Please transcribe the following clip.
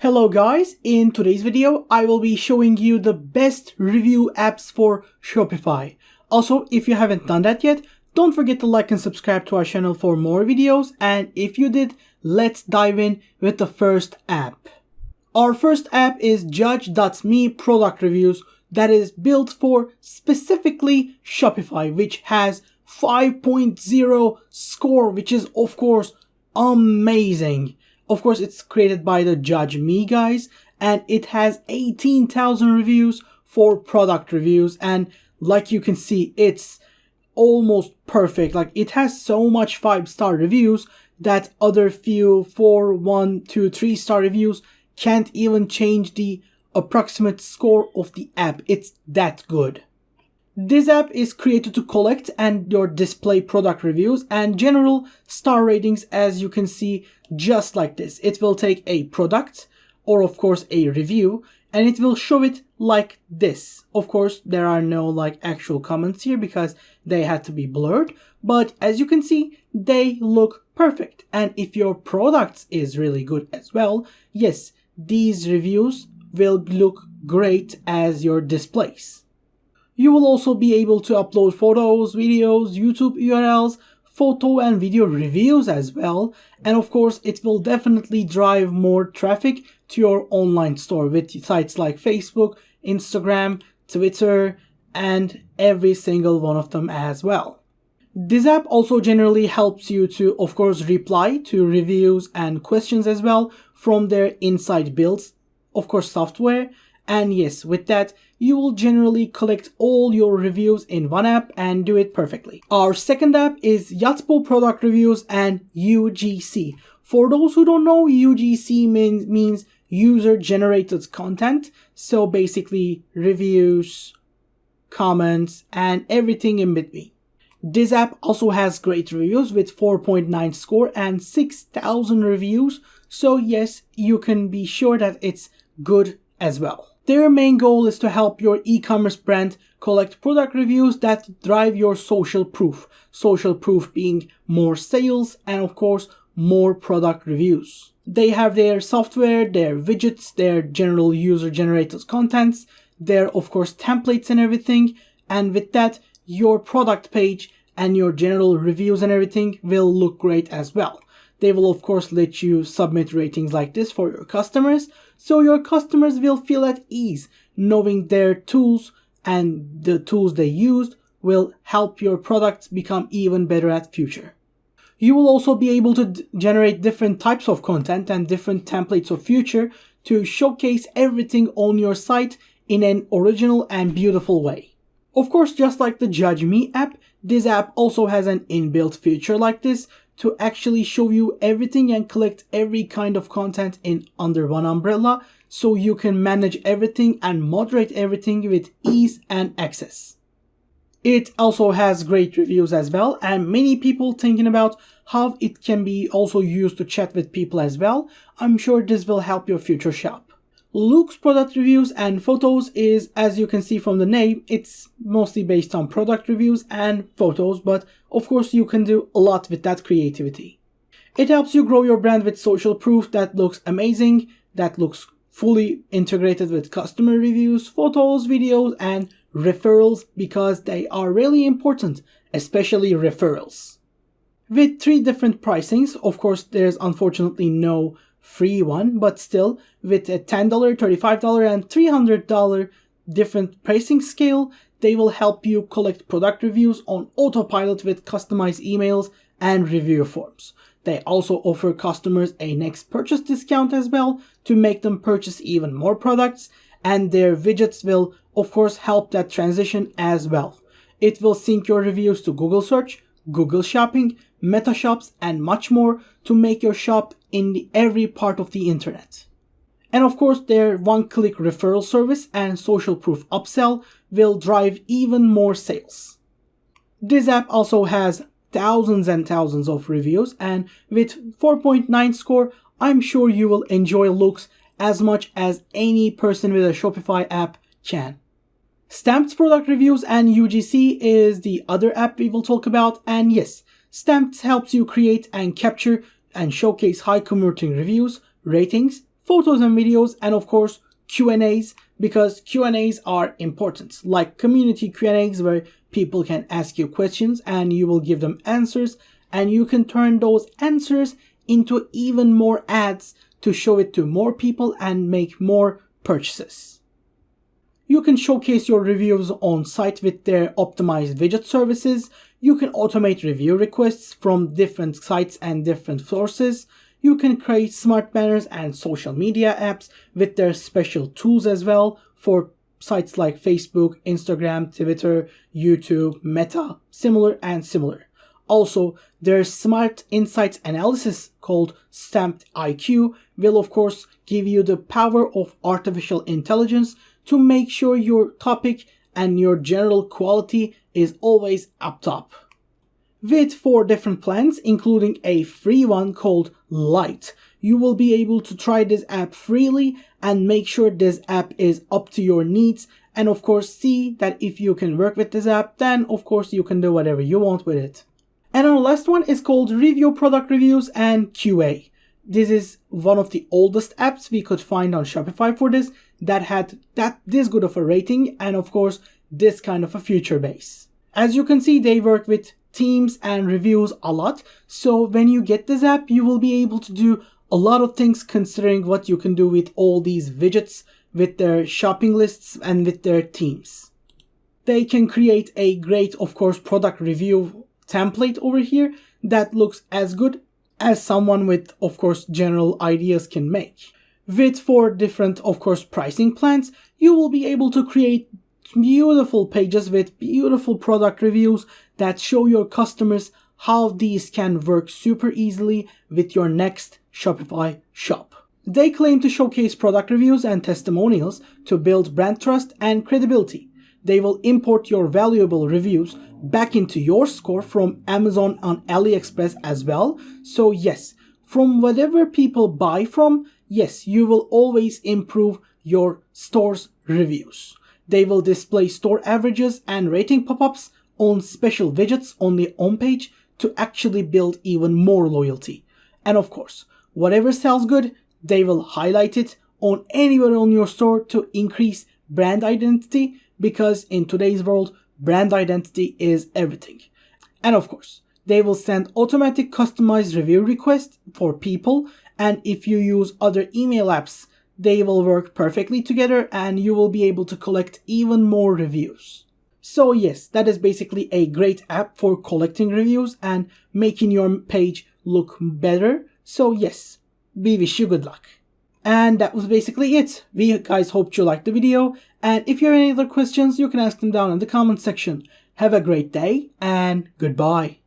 Hello guys, in today's video I will be showing you the best review apps for Shopify. Also, if you haven't done that yet, don't forget to like and subscribe to our channel for more videos, and if you did, let's dive in with the first app. Our first app is Judge.me product reviews that is built for specifically Shopify, which has 5.0 score, which is of course amazing. Of course, it's created by the Judge Me guys, and it has 18,000 reviews for product reviews, and like you can see, it's almost perfect. Like, it has so much 5-star reviews that other few 4, 1, 2, 3-star reviews can't even change the approximate score of the app. It's that good. This app is created to collect and your display product reviews and general star ratings, as you can see, just like this. It will take a product or of course a review and it will show it like this. Of course, there are no actual comments here because they had to be blurred, but as you can see, they look perfect. And if your product is really good as well, yes, these reviews will look great as your displays. You will also be able to upload photos, videos, YouTube URLs, photo and video reviews as well. And of course, it will definitely drive more traffic to your online store with sites like Facebook, Instagram, Twitter, and every single one of them as well. This app also generally helps you to, of course, reply to reviews and questions as well from their inside builds, of course, software. And yes, with that, you will generally collect all your reviews in one app and do it perfectly. Our second app is Yatpo Product Reviews and UGC. For those who don't know, UGC means user generated content. So basically reviews, comments, and everything in between. This app also has great reviews with 4.9 score and 6,000 reviews. So yes, you can be sure that it's good as well. Their main goal is to help your e-commerce brand collect product reviews that drive your social proof. Social proof being more sales and of course more product reviews. They have their software, their widgets, their general user generated contents, their of course templates and everything. And with that, your product page and your general reviews and everything will look great as well. They will of course let you submit ratings like this for your customers, so your customers will feel at ease knowing their tools and the tools they used will help your products become even better at future. You will also be able to generate different types of content and different templates of future to showcase everything on your site in an original and beautiful way. Of course, just like the Judge Me app, this app also has an inbuilt feature like this to actually show you everything and collect every kind of content in under one umbrella, so you can manage everything and moderate everything with ease and access. It also has great reviews as well, and many people thinking about how it can be also used to chat with people as well. I'm sure this will help your future shop. Luke's product reviews and photos is, as you can see from the name, it's mostly based on product reviews and photos, but of course you can do a lot with that creativity. It helps you grow your brand with social proof that looks amazing, that looks fully integrated with customer reviews, photos, videos, and referrals, because they are really important, especially referrals. With 3 different pricings, of course there's unfortunately no free one, but still with a $10, $35, and $300 different pricing scale, they will help you collect product reviews on autopilot with customized emails and review forms. They also offer customers a next purchase discount as well to make them purchase even more products, and their widgets will of course help that transition as well. It will sync your reviews to Google Search, Google Shopping, Meta Shops, and much more to make your shop in every part of the internet. And of course, their one-click referral service and social proof upsell will drive even more sales. This app also has thousands and thousands of reviews, and with 4.9 score, I'm sure you will enjoy looks as much as any person with a Shopify app can. Stamped product reviews and UGC is the other app we will talk about, and yes, Stamped helps you create and capture and showcase high converting reviews, ratings, photos and videos, and of course Q&As, because Q&As are important, like community Q&As where people can ask you questions and you will give them answers, and you can turn those answers into even more ads to show it to more people and make more purchases. You can showcase your reviews on site with their optimized widget services. You can automate review requests from different sites and different sources. You can create smart banners and social media apps with their special tools as well for sites like Facebook, Instagram, Twitter, YouTube, Meta, similar. Also, their smart insights analysis called Stamped IQ will of course give you the power of artificial intelligence to make sure your topic and your general quality is always up top. With 4 different plans, including a free one called Lite, you will be able to try this app freely and make sure this app is up to your needs, and of course see that if you can work with this app, then of course you can do whatever you want with it. And our last one is called Review Product Reviews and QA. This is one of the oldest apps we could find on Shopify for this that had this good of a rating, and of course this kind of a feature base. As you can see, they work with themes and reviews a lot, so when you get this app you will be able to do a lot of things considering what you can do with all these widgets, with their shopping lists and with their themes. They can create a great, of course, product review template over here that looks as good as someone with, of course, general ideas can make. With 4 different, of course, pricing plans, you will be able to create beautiful pages with beautiful product reviews that show your customers how these can work super easily with your next Shopify shop. They claim to showcase product reviews and testimonials to build brand trust and credibility. They will import your valuable reviews back into your store from Amazon and AliExpress as well. So yes, from whatever people buy from, yes, you will always improve your store's reviews. They will display store averages and rating pop-ups on special widgets on the homepage to actually build even more loyalty. And of course, whatever sells good, they will highlight it on anywhere on your store to increase brand identity, because in today's world, brand identity is everything. And of course, they will send automatic customized review requests for people, and if you use other email apps, they will work perfectly together and you will be able to collect even more reviews. So yes, that is basically a great app for collecting reviews and making your page look better. So yes, we wish you good luck. And that was basically it. We guys hoped you liked the video, and if you have any other questions, you can ask them down in the comment section. Have a great day and goodbye.